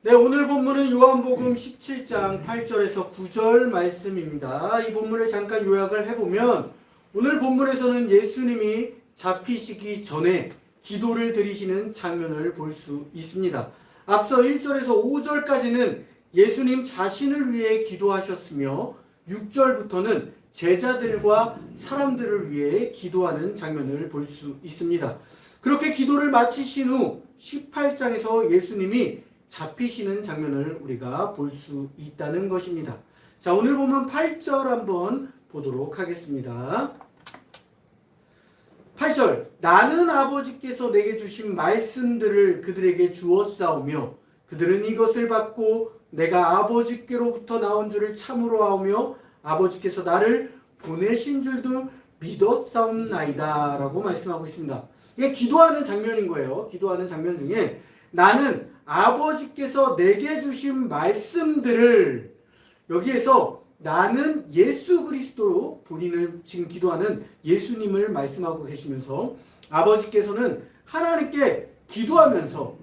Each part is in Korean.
네, 오늘 본문은 요한복음 17장 8절에서 9절 말씀입니다. 이 본문을 잠깐 요약을 해보면 오늘 본문에서는 예수님이 잡히시기 전에 기도를 드리시는 장면을 볼 수 있습니다. 앞서 1절에서 5절까지는 예수님 자신을 위해 기도하셨으며 6절부터는 제자들과 사람들을 위해 기도하는 장면을 볼 수 있습니다. 그렇게 기도를 마치신 후 18장에서 예수님이 잡히시는 장면을 우리가 볼 수 있다는 것입니다. 자, 오늘 보면 8절 한번 보도록 하겠습니다. 8절, 나는 아버지께서 내게 주신 말씀들을 그들에게 주었사오며 그들은 이것을 받고 내가 아버지께로부터 나온 줄을 참으로 아오며 아버지께서 나를 보내신 줄도 믿었사옵나이다 라고 말씀하고 있습니다. 이게 기도하는 장면인 거예요. 기도하는 장면 중에 나는 아버지께서 내게 주신 말씀들을, 여기에서 나는 예수 그리스도로 본인을 지금 기도하는 예수님을 말씀하고 계시면서 아버지께서는 하나님께 기도하면서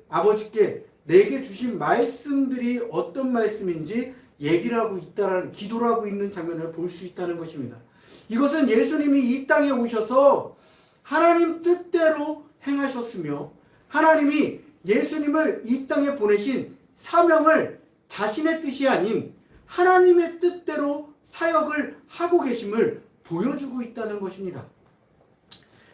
아버지께 내게 주신 말씀들이 어떤 말씀인지 얘기를 하고 있다라는, 기도를 하고 있는 장면을 볼 수 있다는 것입니다. 이것은 예수님이 이 땅에 오셔서 하나님 뜻대로 행하셨으며 하나님이 예수님을 이 땅에 보내신 사명을 자신의 뜻이 아닌 하나님의 뜻대로 사역을 하고 계심을 보여주고 있다는 것입니다.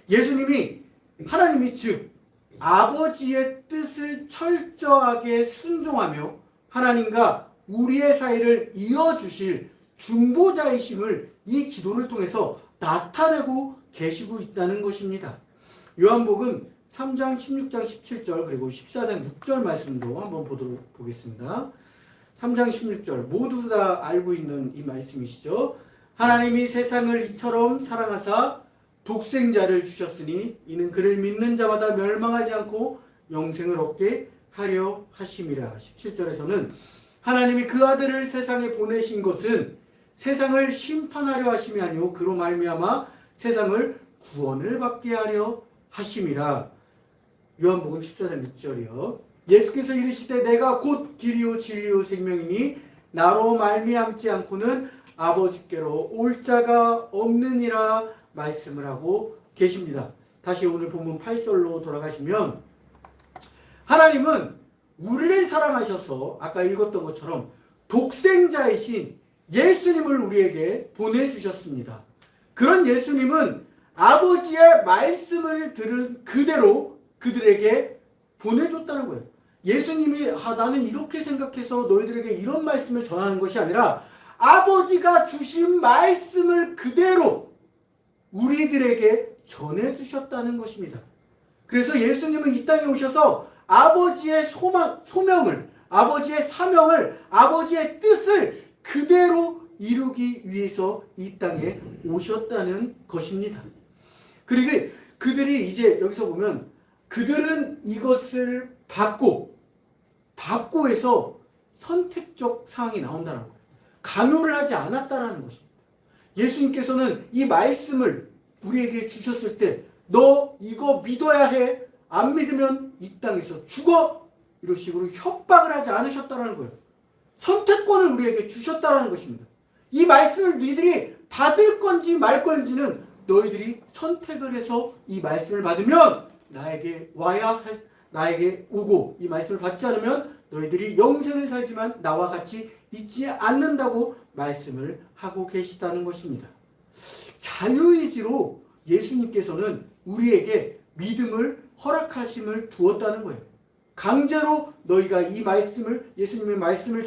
예수님이, 하나님이 즉 아버지의 뜻을 철저하게 순종하며 하나님과 우리의 사이를 이어주실 중보자이심을 이 기도를 통해서 나타내고 계시고 있다는 것입니다. 요한복음 3장 16장 17절 그리고 14장 6절 말씀도 한번 보겠습니다. 3장 16절 모두 다 알고 있는 이 말씀이시죠. 하나님이 세상을 이처럼 사랑하사 독생자를 주셨으니 이는 그를 믿는 자마다 멸망하지 않고 영생을 얻게 하려 하심이라. 17절에서는 하나님이 그 아들을 세상에 보내신 것은 세상을 심판하려 하심이 아니오 그로 말미암아 세상을 구원을 받게 하려 하심이라. 요한복음 14장 6절이요. 예수께서 이르시되 내가 곧 길이요 진리요 생명이니 나로 말미암지 않고는 아버지께로 올 자가 없느니라 말씀을 하고 계십니다. 다시 오늘 본문 8절로 돌아가시면 하나님은 우리를 사랑하셔서 아까 읽었던 것처럼 독생자이신 예수님을 우리에게 보내주셨습니다. 그런 예수님은 아버지의 말씀을 들은 그대로 그들에게 보내줬다는 거예요. 예수님이 나는 이렇게 생각해서 너희들에게 이런 말씀을 전하는 것이 아니라 아버지가 주신 말씀을 그대로 우리들에게 전해주셨다는 것입니다. 그래서 예수님은 이 땅에 오셔서 아버지의 소명을, 아버지의 사명을, 아버지의 뜻을 그대로 이루기 위해서 이 땅에 오셨다는 것입니다. 그리고 그들이 이제 여기서 보면 그들은 이것을 받고에서 선택적 사항이 나온다는 거예요. 강요를 하지 않았다는 것입니다. 예수님께서는 이 말씀을 우리에게 주셨을 때 너 이거 믿어야 해. 안 믿으면 이 땅에서 죽어. 이런 식으로 협박을 하지 않으셨다는 거예요. 선택권을 우리에게 주셨다는 것입니다. 이 말씀을 너희들이 받을 건지 말 건지는 너희들이 선택을 해서 이 말씀을 받으면 나에게 나에게 오고 이 말씀을 받지 않으면 너희들이 영생을 살지만 나와 같이 있지 않는다고 말씀을 하고 계시다는 것입니다. 자유의지로 예수님께서는 우리에게 믿음을 허락하심을 두었다는 거예요. 강제로 너희가 이 말씀을, 예수님의 말씀을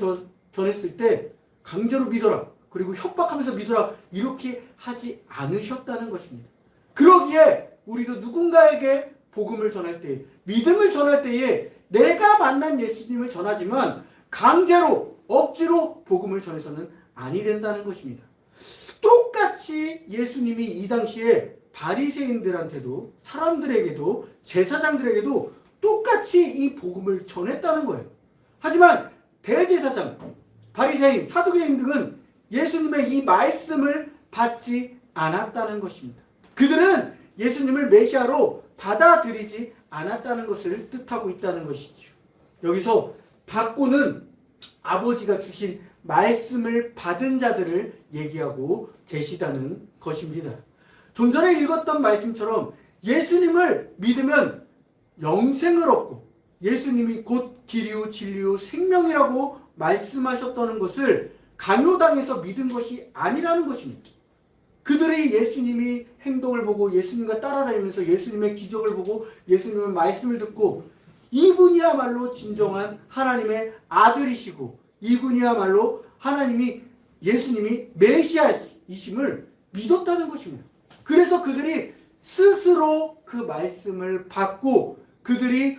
전했을 때 강제로 믿어라, 그리고 협박하면서 믿어라, 이렇게 하지 않으셨다는 것입니다. 그러기에 우리도 누군가에게 복음을 전할 때, 믿음을 전할 때에 내가 만난 예수님을 전하지만 강제로, 억지로 복음을 전해서는 아니 된다는 것입니다. 똑같이 예수님이 이 당시에 바리새인들한테도, 사람들에게도, 제사장들에게도 똑같이 이 복음을 전했다는 거예요. 하지만 대제사장, 바리새인, 사두개인 등은 예수님의 이 말씀을 받지 않았다는 것입니다. 그들은 예수님을 메시아로 받아들이지 않았다는 것을 뜻하고 있다는 것이죠. 여기서 받고는 아버지가 주신 말씀을 받은 자들을 얘기하고 계시다는 것입니다. 좀 전에 읽었던 말씀처럼 예수님을 믿으면 영생을 얻고 예수님이 곧 길이요 진리요 생명이라고 말씀하셨다는 것을 강요당해서 믿은 것이 아니라는 것입니다. 그들이 예수님이 행동을 보고 예수님과 따라다니면서 예수님의 기적을 보고 예수님의 말씀을 듣고 이분이야말로 진정한 하나님의 아들이시고 이분이야말로 예수님이 메시아이심을 믿었다는 것입니다. 그래서 그들이 스스로 그 말씀을 받고 그들이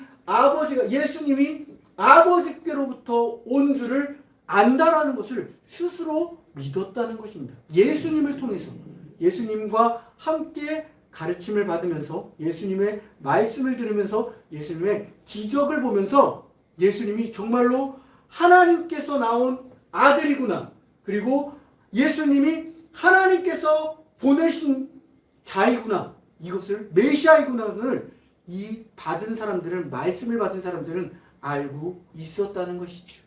예수님이 아버지께로부터 온 줄을 안다라는 것을 스스로 믿었다는 것입니다. 예수님을 통해서 예수님과 함께 가르침을 받으면서 예수님의 말씀을 들으면서 예수님의 기적을 보면서 예수님이 정말로 하나님께서 나온 아들이구나. 그리고 예수님이 하나님께서 보내신 자이구나. 이것을 메시아이구나를 이 말씀을 받은 사람들은 알고 있었다는 것이죠.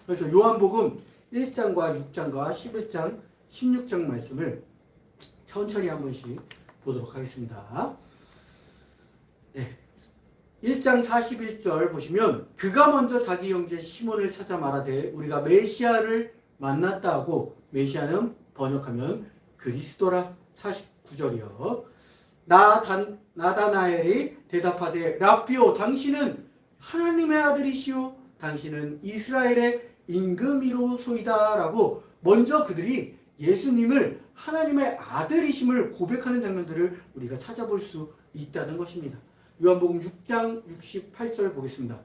그래서 요한복음 1장과 6장과 11장, 16장 말씀을 천천히 한 번씩 보도록 하겠습니다. 네. 1장 41절 보시면 그가 먼저 자기 형제 시몬을 찾아 말하되 우리가 메시아를 만났다 하고 메시아는 번역하면 그리스도라. 49절이요. 나다나엘이 대답하되 라비오 당신은 하나님의 아들이시오 당신은 이스라엘의 임금이로소이다 라고 먼저 그들이 예수님을 하나님의 아들이심을 고백하는 장면들을 우리가 찾아볼 수 있다는 것입니다. 요한복음 6장 68절 보겠습니다.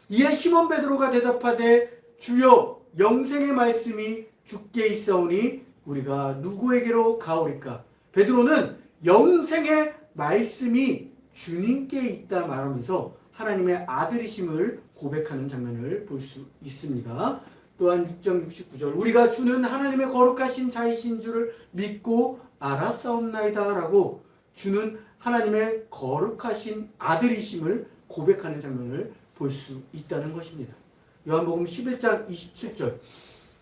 이에 시몬 베드로가 대답하되 주여 영생의 말씀이 주께 있사오니 우리가 누구에게로 가오리까. 베드로는 영생의 말씀이 주님께 있다 말하면서 하나님의 아들이심을 고백하는 장면을 볼 수 있습니다. 또한 6장 69절 우리가 주는 하나님의 거룩하신 자이신 줄을 믿고 알았사옵나이다 라고 주는 하나님의 거룩하신 아들이심을 고백하는 장면을 볼 수 있다는 것입니다. 요한복음 11장 27절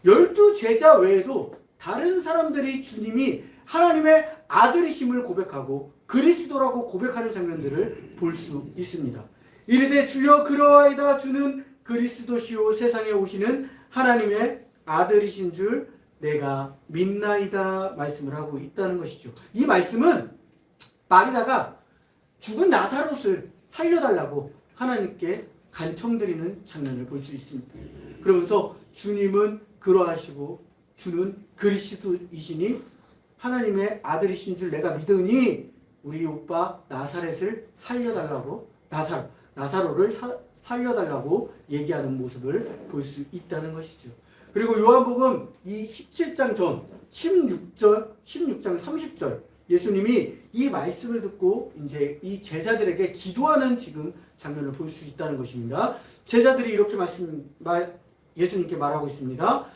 12제자 외에도 다른 사람들이 주님이 하나님의 아들이심을 고백하고 그리스도라고 고백하는 장면들을 볼 수 있습니다. 이르되 주여 그러하이다 주는 그리스도시요 세상에 오시는 하나님의 아들이신 줄 내가 믿나이다 말씀을 하고 있다는 것이죠. 이 말씀은 마리다가 죽은 나사롯을 살려달라고 하나님께 간청드리는 장면을 볼 수 있습니다. 그러면서 주님은 그러하시고 주는 그리스도이시니 하나님의 아들이신 줄 내가 믿으니 우리 오빠 나사렛을 살려달라고 나사로를 살려달라고 얘기하는 모습을 볼 수 있다는 것이죠. 그리고 요한복음 이 17장 전 16장 30절 예수님이 이 말씀을 듣고 이제 이 제자들에게 기도하는 지금 장면을 볼 수 있다는 것입니다. 제자들이 이렇게 예수님께 말하고 있습니다.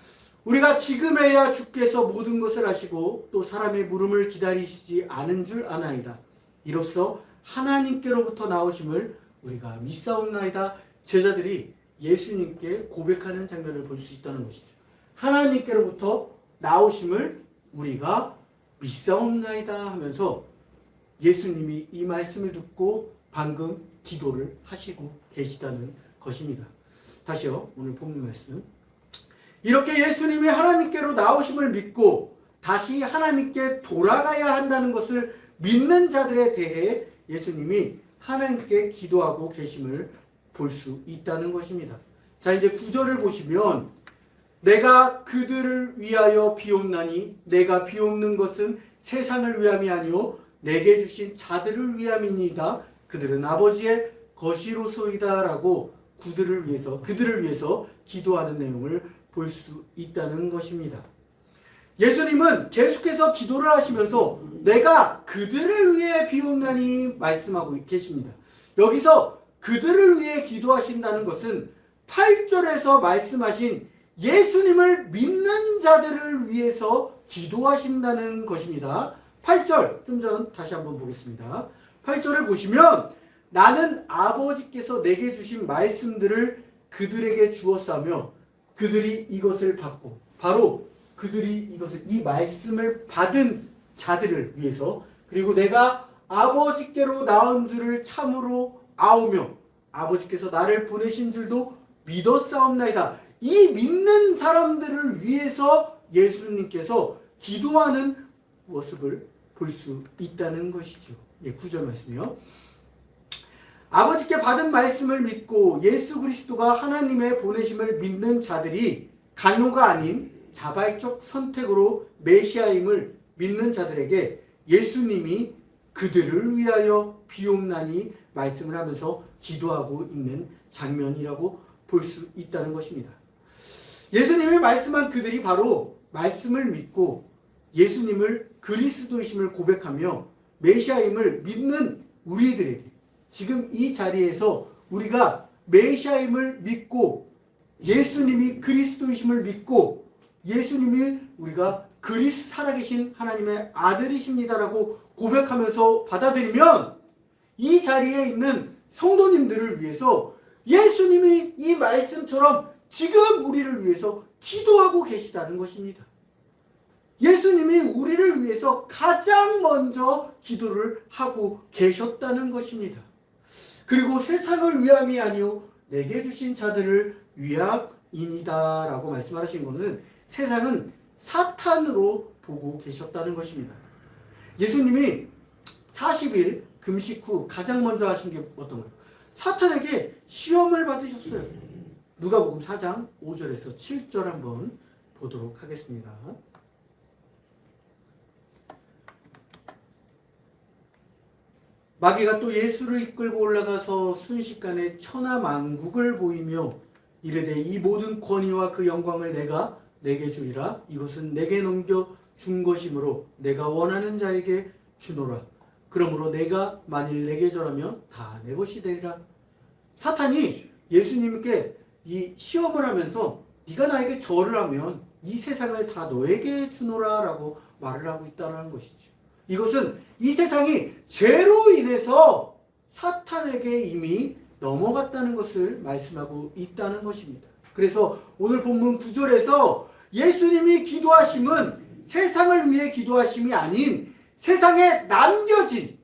우리가 지금에야 주께서 모든 것을 아시고 또 사람의 물음을 기다리시지 않은 줄 아나이다. 이로써 하나님께로부터 나오심을 우리가 믿사옵나이다. 제자들이 예수님께 고백하는 장면을 볼 수 있다는 것이죠. 하나님께로부터 나오심을 우리가 믿사옵나이다 하면서 예수님이 이 말씀을 듣고 방금 기도를 하시고 계시다는 것입니다. 다시요. 오늘 본문 말씀. 이렇게 예수님이 하나님께로 나오심을 믿고 다시 하나님께 돌아가야 한다는 것을 믿는 자들에 대해 예수님이 하나님께 기도하고 계심을 볼 수 있다는 것입니다. 자, 이제 9절을 보시면 내가 그들을 위하여 비옵나니 내가 비옵는 것은 세상을 위함이 아니요 내게 주신 자들을 위함이니이다. 그들은 아버지의 것이로소이다 라고 그들을 위해서 기도하는 내용을 볼 수 있다는 것입니다. 예수님은 계속해서 기도를 하시면서 내가 그들을 위해 비옵나니 말씀하고 계십니다. 여기서 그들을 위해 기도하신다는 것은 8절에서 말씀하신 예수님을 믿는 자들을 위해서 기도하신다는 것입니다. 8절 좀 전 다시 한번 보겠습니다. 8절을 보시면 나는 아버지께서 내게 주신 말씀들을 그들에게 주었사며 그들이 이것을 받고, 바로 그들이 이 말씀을 받은 자들을 위해서, 그리고 내가 아버지께로 나온 줄을 참으로 아오며 아버지께서 나를 보내신 줄도 믿었사옵나이다. 이 믿는 사람들을 위해서 예수님께서 기도하는 모습을 볼 수 있다는 것이죠. 9절 말씀이요. 아버지께 받은 말씀을 믿고 예수 그리스도가 하나님의 보내심을 믿는 자들이 강요가 아닌 자발적 선택으로 메시아임을 믿는 자들에게 예수님이 그들을 위하여 비옵나니 말씀을 하면서 기도하고 있는 장면이라고 볼 수 있다는 것입니다. 예수님이 말씀한 그들이 바로 말씀을 믿고 예수님을 그리스도이심을 고백하며 메시아임을 믿는 우리들에게, 지금 이 자리에서 우리가 메시아임을 믿고 예수님이 그리스도이심을 믿고 예수님이 우리가 살아계신 하나님의 아들이십니다라고 고백하면서 받아들이면 이 자리에 있는 성도님들을 위해서 예수님이 이 말씀처럼 지금 우리를 위해서 기도하고 계시다는 것입니다. 예수님이 우리를 위해서 가장 먼저 기도를 하고 계셨다는 것입니다. 그리고 세상을 위함이 아니요 내게 주신 자들을 위함이니다 라고 말씀하신 것은 세상은 사탄으로 보고 계셨다는 것입니다. 예수님이 40일 금식 후 가장 먼저 하신 게 어떤 거예요? 사탄에게 시험을 받으셨어요. 누가복음 4장 5절에서 7절 한번 보도록 하겠습니다. 마귀가 또 예수를 이끌고 올라가서 순식간에 천하만국을 보이며 이르되 이 모든 권위와 그 영광을 내가 내게 주리라. 이것은 내게 넘겨준 것이므로 내가 원하는 자에게 주노라. 그러므로 내가 만일 내게 절하면 다 내 것이 되리라. 사탄이 예수님께 이 시험을 하면서 네가 나에게 절을 하면 이 세상을 다 너에게 주노라 라고 말을 하고 있다는 것이죠. 이것은 이 세상이 죄로 인해서 사탄에게 이미 넘어갔다는 것을 말씀하고 있다는 것입니다. 그래서 오늘 본문 9절에서 예수님이 기도하심은 세상을 위해 기도하심이 아닌 세상에 남겨진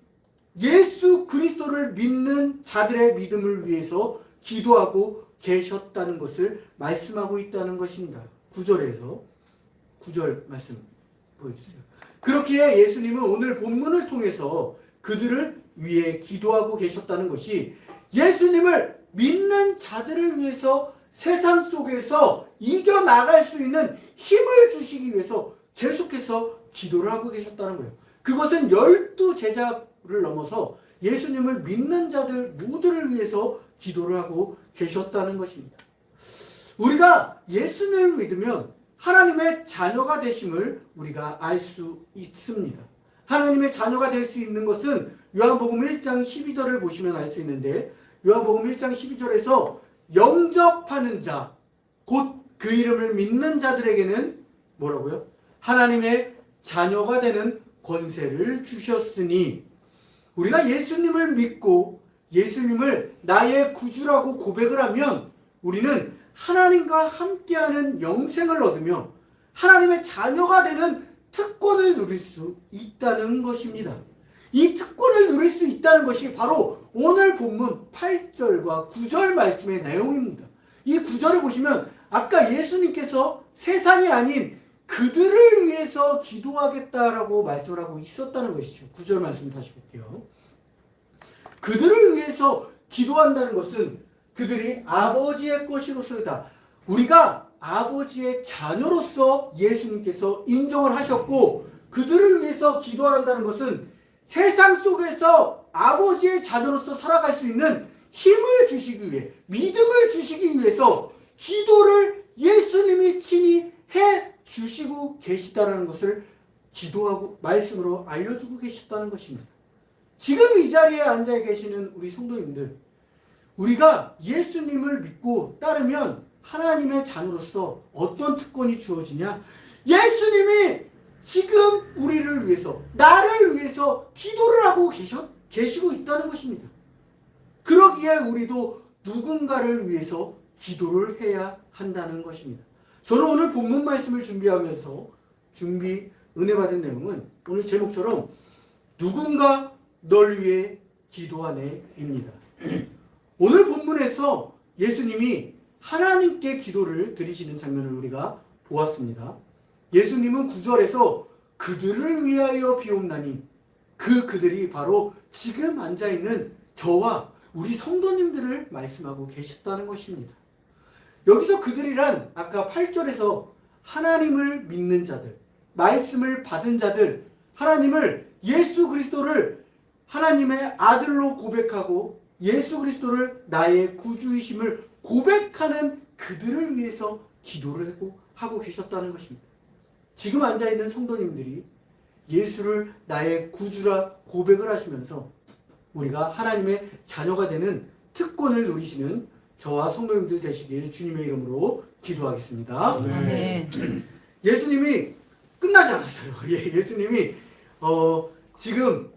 예수 그리스도를 믿는 자들의 믿음을 위해서 기도하고 계셨다는 것을 말씀하고 있다는 것입니다. 9절 말씀 보여주세요. 그렇기에 예수님은 오늘 본문을 통해서 그들을 위해 기도하고 계셨다는 것이 예수님을 믿는 자들을 위해서 세상 속에서 이겨나갈 수 있는 힘을 주시기 위해서 계속해서 기도를 하고 계셨다는 거예요. 그것은 12 제자를 넘어서 예수님을 믿는 자들 모두를 위해서 기도를 하고 계셨다는 것입니다. 우리가 예수님을 믿으면 하나님의 자녀가 되심을 우리가 알 수 있습니다. 하나님의 자녀가 될 수 있는 것은 요한복음 1장 12절을 보시면 알 수 있는데, 요한복음 1장 12절에서 영접하는 자, 곧 그 이름을 믿는 자들에게는 뭐라고요? 하나님의 자녀가 되는 권세를 주셨으니, 우리가 예수님을 믿고 예수님을 나의 구주라고 고백을 하면 우리는 하나님과 함께하는 영생을 얻으며 하나님의 자녀가 되는 특권을 누릴 수 있다는 것입니다. 이 특권을 누릴 수 있다는 것이 바로 오늘 본문 8절과 9절 말씀의 내용입니다. 이 9절을 보시면 아까 예수님께서 세상이 아닌 그들을 위해서 기도하겠다라고 말씀을 하고 있었다는 것이죠. 9절 말씀 다시 볼게요. 그들을 위해서 기도한다는 것은 그들이 아버지의 것이로서이다. 우리가 아버지의 자녀로서 예수님께서 인정을 하셨고, 그들을 위해서 기도한다는 것은 세상 속에서 아버지의 자녀로서 살아갈 수 있는 힘을 주시기 위해, 믿음을 주시기 위해서 기도를 예수님이 친히 해 주시고 계시다라는 것을 기도하고 말씀으로 알려주고 계셨다는 것입니다. 지금 이 자리에 앉아 계시는 우리 성도님들, 우리가 예수님을 믿고 따르면 하나님의 자녀로서 어떤 특권이 주어지냐? 예수님이 지금 우리를 위해서, 나를 위해서 기도를 하고 계시고 있다는 것입니다. 그러기에 우리도 누군가를 위해서 기도를 해야 한다는 것입니다. 저는 오늘 본문 말씀을 준비하면서 은혜 받은 내용은 오늘 제목처럼 누군가 널 위해 기도하네입니다. 오늘 본문에서 예수님이 하나님께 기도를 드리시는 장면을 우리가 보았습니다. 예수님은 9절에서 그들을 위하여 비옵나니 그들이 바로 지금 앉아있는 저와 우리 성도님들을 말씀하고 계셨다는 것입니다. 여기서 그들이란 아까 8절에서 하나님을 믿는 자들, 말씀을 받은 자들, 하나님을 예수 그리스도를 하나님의 아들로 고백하고 예수 그리스도를 나의 구주이심을 고백하는 그들을 위해서 기도를 하고 계셨다는 것입니다. 지금 앉아있는 성도님들이 예수를 나의 구주라 고백을 하시면서 우리가 하나님의 자녀가 되는 특권을 누리시는 저와 성도님들 되시길 주님의 이름으로 기도하겠습니다. 네. 예수님이 끝나지 않았어요. 예수님이 지금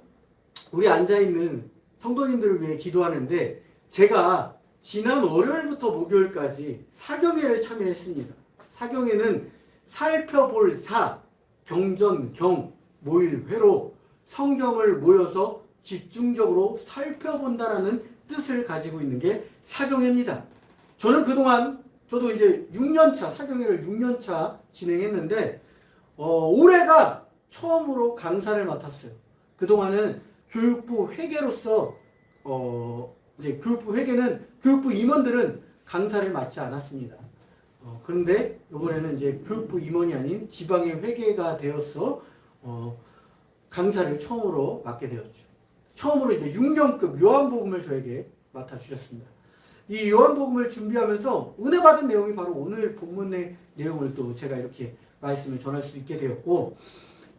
우리 앉아있는 성도님들을 위해 기도하는데 제가 지난 월요일부터 목요일까지 사경회를 참여했습니다. 사경회는 살펴볼 사, 경전, 경, 모일, 회로 성경을 모여서 집중적으로 살펴본다라는 뜻을 가지고 있는 게 사경회입니다. 저는 그동안 저도 이제 6년차, 사경회를 6년차 진행했는데 올해가 처음으로 강사를 맡았어요. 그동안은 교육부 회계로서 이제 교육부 회계는 교육부 임원들은 강사를 맡지 않았습니다. 그런데 이번에는 이제 교육부 임원이 아닌 지방의 회계가 되어서 강사를 처음으로 맡게 되었죠. 처음으로 이제 6년급 요한복음을 저에게 맡아주셨습니다. 이 요한복음을 준비하면서 은혜 받은 내용이 바로 오늘 본문의 내용을 또 제가 이렇게 말씀을 전할 수 있게 되었고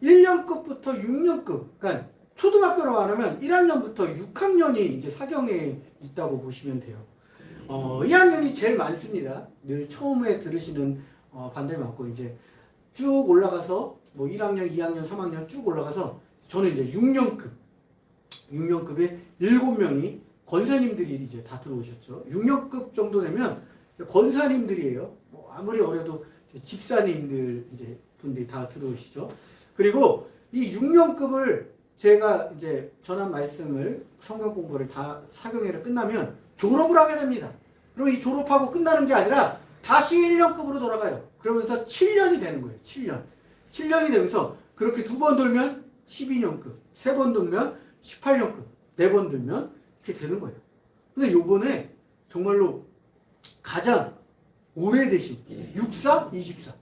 1년급부터 6년급, 그러니까 초등학교로 말하면 1학년부터 6학년이 이제 사경에 있다고 보시면 돼요. 1학년이 제일 많습니다. 늘 처음에 들으시는 반대 맞고 이제 쭉 올라가서 뭐 1학년, 2학년, 3학년 쭉 올라가서 저는 이제 6년급에 7명이 권사님들이 이제 다 들어오셨죠. 6년급 정도 되면 권사님들이에요. 뭐 아무리 어려도 집사님들 이제 분들이 다 들어오시죠. 그리고 이 6년급을 제가 이제 전한 말씀을 성경 공부를 다 사경회를 끝나면 졸업을 하게 됩니다. 그럼 이 졸업하고 끝나는 게 아니라 다시 1년급으로 돌아가요. 그러면서 7년이 되는 거예요. 7년. 7년이 되면서 그렇게 2번 돌면 12년급, 3번 돌면 18년급, 4번 돌면 이렇게 되는 거예요. 근데 요번에 정말로 가장 오래되신 64, 24,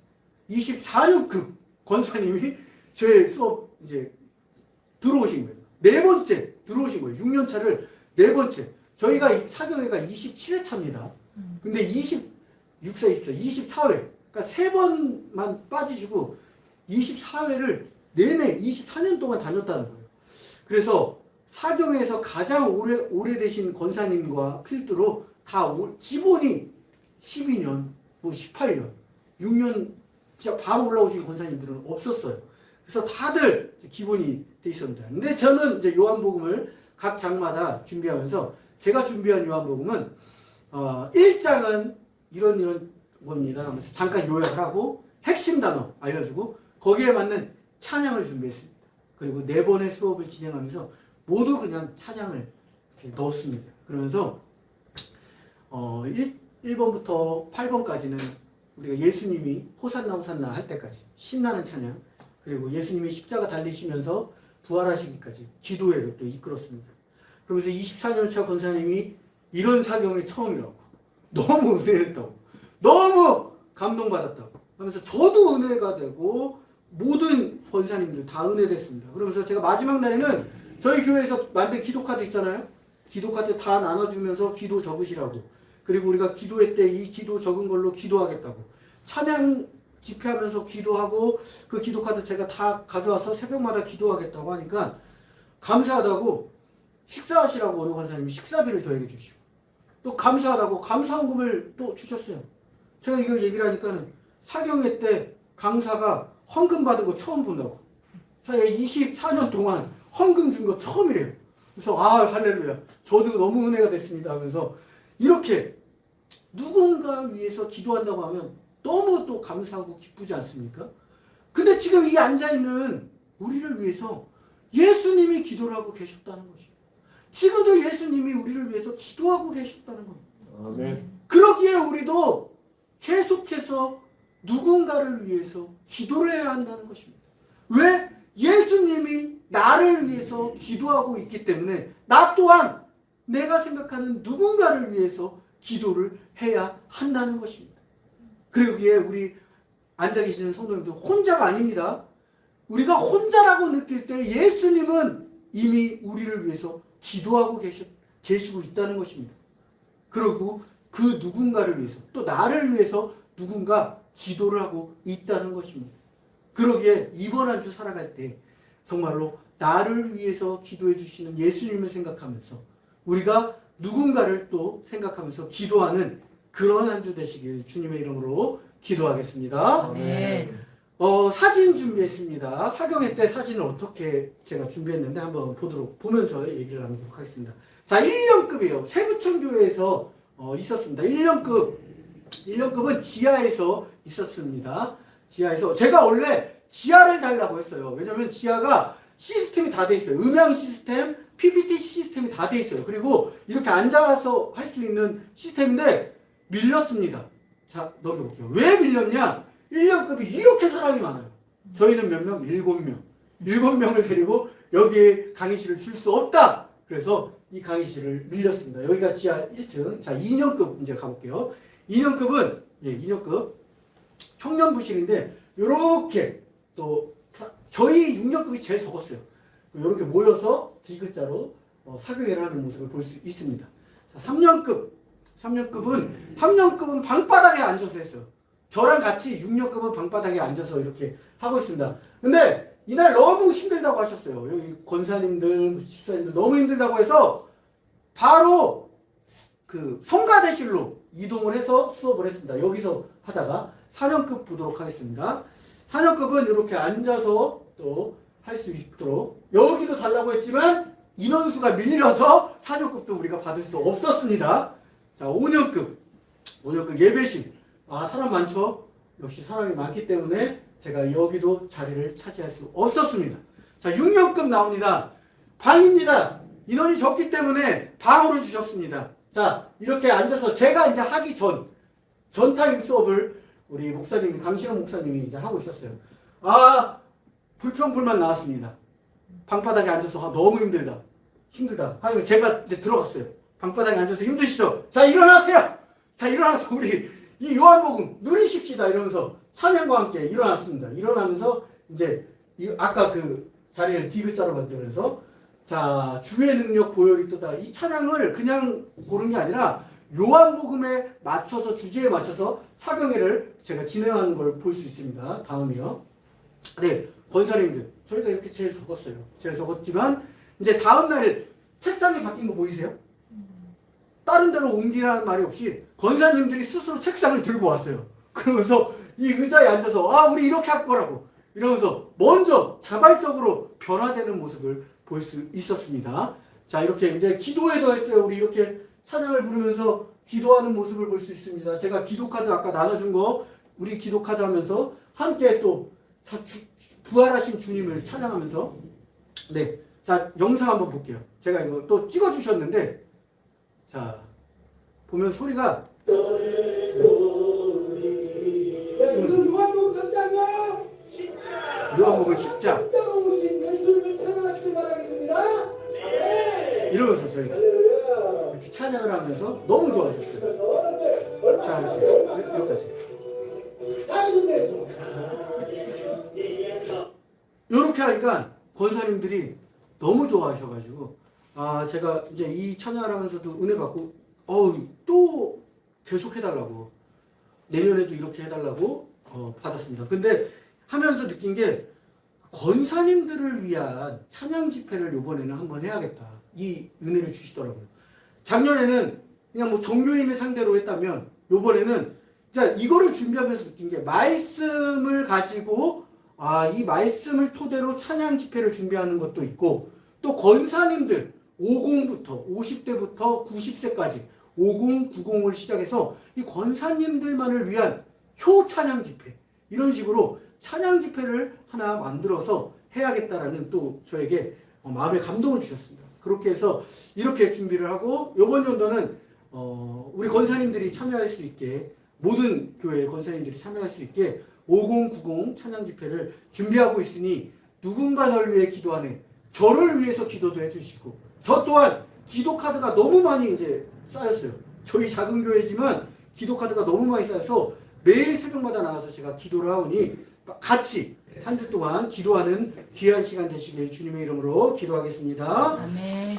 24년급 권사님이 저의 수업 이제 들어오신 거예요. 4번째 들어오신 거예요. 6년 차를 4번째. 저희가 사경회가 27회차입니다. 근데 24, 24회. 그러니까 3번만 빠지시고 24회를 내내 24년 동안 다녔다는 거예요. 그래서 사경회에서 가장 오래되신 권사님과 필두로 다 기본이 12년, 뭐 18년, 6년 진짜 바로 올라오신 권사님들은 없었어요. 그래서 다들 기본이 돼 있었습니다. 근데 저는 이제 요한복음을 각 장마다 준비하면서 제가 준비한 요한복음은 1장은 이런 겁니다 하면서 잠깐 요약을 하고 핵심 단어 알려주고 거기에 맞는 찬양을 준비했습니다. 그리고 4번의 수업을 진행하면서 모두 그냥 찬양을 이렇게 넣었습니다. 그러면서 1번부터 8번까지는 우리가 예수님이 호산나 호산나 할 때까지 신나는 찬양, 그리고 예수님이 십자가 달리시면서 부활하시기까지 기도회를 또 이끌었습니다. 그러면서 24년차 권사님이 이런 사경이 처음이라고, 너무 은혜했다고, 너무 감동받았다고 하면서 저도 은혜가 되고 모든 권사님들 다 은혜됐습니다. 그러면서 제가 마지막 날에는 저희 교회에서 만든 기도카드 있잖아요. 기도카드 다 나눠주면서 기도 적으시라고, 그리고 우리가 기도회 때 이 기도 적은 걸로 기도하겠다고, 찬양 집회하면서 기도하고 그 기도카드 제가 다 가져와서 새벽마다 기도하겠다고 하니까 감사하다고 식사하시라고 어느 권사님이 식사비를 저에게 주시고, 또 감사하다고 감사헌금을 또 주셨어요. 제가 이거 얘기를 하니까는 사경회 때 강사가 헌금 받은 거 처음 본다고. 제가 24년 동안 헌금 준 거 처음이래요. 그래서 할렐루야, 저도 너무 은혜가 됐습니다 하면서 이렇게 누군가 위해서 기도한다고 하면 너무 또 감사하고 기쁘지 않습니까? 근데 지금 이 앉아있는 우리를 위해서 예수님이 기도를 하고 계셨다는 것이에요. 지금도 예수님이 우리를 위해서 기도하고 계셨다는 겁니다. 아멘. 그러기에 우리도 계속해서 누군가를 위해서 기도를 해야 한다는 것입니다. 왜? 예수님이 나를 위해서 기도하고 있기 때문에 나 또한 내가 생각하는 누군가를 위해서 기도를 해야 한다는 것입니다. 그러기에 우리 앉아 계시는 성도님들 혼자가 아닙니다. 우리가 혼자라고 느낄 때 예수님은 이미 우리를 위해서 기도하고 계시고 있다는 것입니다. 그리고 그 누군가를 위해서 또 나를 위해서 누군가 기도를 하고 있다는 것입니다. 그러기에 이번 한 주 살아갈 때 정말로 나를 위해서 기도해 주시는 예수님을 생각하면서 우리가 누군가를 또 생각하면서 기도하는 그런 한 주 되시길 주님의 이름으로 기도하겠습니다. 아멘. 사진 준비했습니다. 사경회 때 사진을 어떻게 제가 준비했는데 한번 보면서 얘기를 나누도록 하겠습니다. 자, 1년급이에요. 세부천교회에서 있었습니다. 1년급은 지하에서 있었습니다. 지하에서 제가 원래 지하를 달라고 했어요. 왜냐면 지하가 시스템이 다 돼 있어요. 음향 시스템, PPT 시스템이 다 돼 있어요. 그리고 이렇게 앉아서 할 수 있는 시스템인데 밀렸습니다. 자, 넘겨볼게요. 왜 밀렸냐? 1년급이 이렇게 사람이 많아요. 저희는 몇 명? 7명. 7명을 데리고 여기에 강의실을 줄 수 없다. 그래서 이 강의실을 밀렸습니다. 여기가 지하 1층. 자, 2년급 이제 가볼게요. 2년급은, 2년급 청년부실인데, 요렇게 또, 저희 6년급이 제일 적었어요. 이렇게 모여서 D자로 사교회를 하는 모습을 볼 수 있습니다. 자, 3년급은 방바닥에 앉아서 했어요. 저랑 같이 6년급은 방바닥에 앉아서 이렇게 하고 있습니다. 근데 이날 너무 힘들다고 하셨어요. 여기 권사님들, 집사님들 너무 힘들다고 해서 바로 그 성가대실로 이동을 해서 수업을 했습니다. 여기서 하다가 4년급 보도록 하겠습니다. 4년급은 이렇게 앉아서 또 할 수 있도록 여기도 달라고 했지만 인원수가 밀려서 4년급도 우리가 받을 수 없었습니다. 자, 5년급 예배실. 아, 사람 많죠? 역시 사람이 많기 때문에 제가 여기도 자리를 차지할 수 없었습니다. 자, 6년급 나옵니다. 방입니다. 인원이 적기 때문에 방으로 주셨습니다. 자, 이렇게 앉아서 제가 이제 하기 전타임 수업을 우리 목사님, 강신호 목사님이 이제 하고 있었어요. 아, 불평불만 나왔습니다. 방바닥에 앉아서 너무 힘들다. 하여간 제가 이제 들어갔어요. 방바닥에 앉아서 힘드시죠? 자, 일어나세요! 자, 일어나서 우리 이 요한복음 누리십시다 이러면서 찬양과 함께 일어났습니다. 일어나면서 이제 아까 그 자리를 D자로 만들면서 자, 주의 능력 보혈이 또다. 이 찬양을 그냥 고른 게 아니라 요한복음에 맞춰서 주제에 맞춰서 사경회를 제가 진행하는 걸 볼 수 있습니다. 다음이요. 네, 권사님들 저희가 이렇게 제일 적었어요. 제가 적었지만 이제 다음 날 책상이 바뀐 거 보이세요? 다른 데로 옮기라는 말이 없이 권사님들이 스스로 책상을 들고 왔어요. 그러면서 이 의자에 앉아서 아, 우리 이렇게 할 거라고 이러면서 먼저 자발적으로 변화되는 모습을 볼 수 있었습니다. 자, 이렇게 이제 기도회도 했어요. 우리 이렇게 찬양을 부르면서 기도하는 모습을 볼 수 있습니다. 제가 기도카드 아까 나눠준 거 우리 기도카드 하면서 함께 또 부활하신 주님을 찬양하면서 네, 자, 영상 한번 볼게요. 제가 이거 또 찍어주셨는데 자, 보면 소리가 요한복음 10장이요. 요한복음 10장 십자가 오신 예수님을 찬양하시길 바라겠습니다. 이러면서 저희가 이렇게 찬양을 하면서 너무 좋아하셨어요. 자, 이렇게 여기까지. 이렇게 하니까 권사님들이 너무 좋아하셔가지고 아, 제가 이제 이 찬양을 하면서도 은혜 받고 또 계속 해달라고 내년에도 이렇게 해달라고 받았습니다. 근데 하면서 느낀 게 권사님들을 위한 찬양 집회를 이번에는 한번 해야겠다. 이 은혜를 주시더라고요. 작년에는 그냥 뭐 종교인을 상대로 했다면 이번에는 자, 이거를 준비하면서 느낀 게 말씀을 가지고 이 말씀을 토대로 찬양 집회를 준비하는 것도 있고 또 권사님들 50부터 50대부터 90세까지 5090을 시작해서 이 권사님들만을 위한 효 찬양 집회 이런 식으로 찬양 집회를 하나 만들어서 해야겠다라는 또 저에게 마음의 감동을 주셨습니다. 그렇게 해서 이렇게 준비를 하고 이번 연도는 우리 권사님들이 참여할 수 있게 모든 교회 권사님들이 참여할 수 있게 5090 찬양 집회를 준비하고 있으니 누군가 널 위해 기도하네. 저를 위해서 기도도 해주시고 저 또한 기도 카드가 너무 많이 이제 쌓였어요. 저희 작은 교회지만 기도 카드가 너무 많이 쌓여서 매일 새벽마다 나와서 제가 기도를 하오니 같이 한 주 동안 기도하는 귀한 시간 되시길 주님의 이름으로 기도하겠습니다. 아멘.